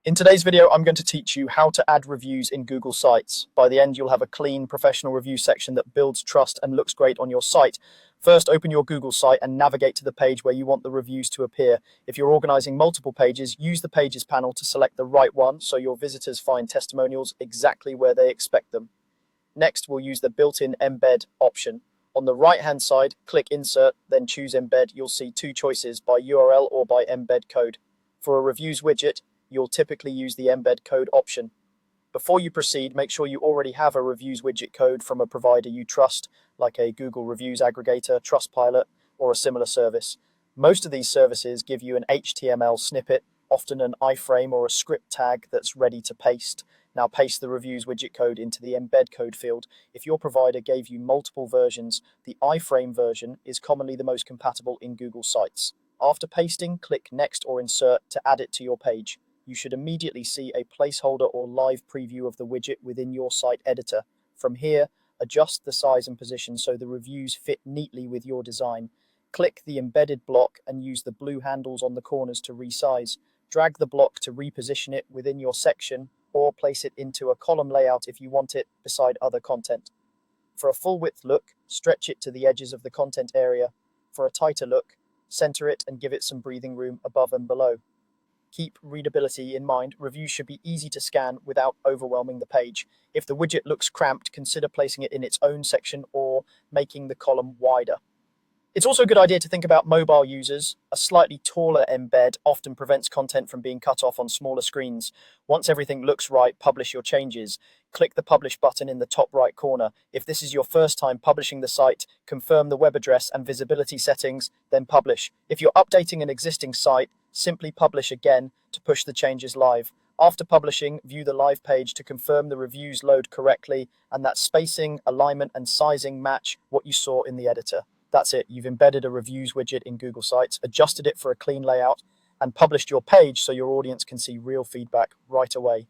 In today's video, I'm going to teach you how to add reviews in Google Sites. By the end, you'll have a clean, professional review section that builds trust and looks great on your site. First, open your Google site and navigate to the page where you want the reviews to appear. If you're organizing multiple pages, use the Pages panel to select the right one so your visitors find testimonials exactly where they expect them. Next, we'll use the built-in embed option. On the right-hand side, click Insert, then choose Embed. You'll see two choices, by URL or by embed code. For a reviews widget, you'll typically use the embed code option. Before you proceed, make sure you already have a reviews widget code from a provider you trust, like a Google Reviews aggregator, Trustpilot, or a similar service. Most of these services give you an HTML snippet, often an iframe or a script tag that's ready to paste. Now paste the reviews widget code into the embed code field. If your provider gave you multiple versions, the iframe version is commonly the most compatible in Google Sites. After pasting, click Next or Insert to add it to your page. You should immediately see a placeholder or live preview of the widget within your site editor. From here, adjust the size and position so the reviews fit neatly with your design. Click the embedded block and use the blue handles on the corners to resize. Drag the block to reposition it within your section, or place it into a column layout if you want it beside other content. For a full width look, stretch it to the edges of the content area. For a tighter look, center it and give it some breathing room above and below. Keep readability in mind. Reviews should be easy to scan without overwhelming the page. If the widget looks cramped, consider placing it in its own section or making the column wider. It's also a good idea to think about mobile users. A slightly taller embed often prevents content from being cut off on smaller screens. Once everything looks right, publish your changes. Click the Publish button in the top right corner. If this is your first time publishing the site, confirm the web address and visibility settings, then publish. If you're updating an existing site, simply publish again to push the changes live. After publishing, view the live page to confirm the reviews load correctly and that spacing, alignment, and sizing match what you saw in the editor. That's it. You've embedded a reviews widget in Google Sites, adjusted it for a clean layout, and published your page so your audience can see real feedback right away.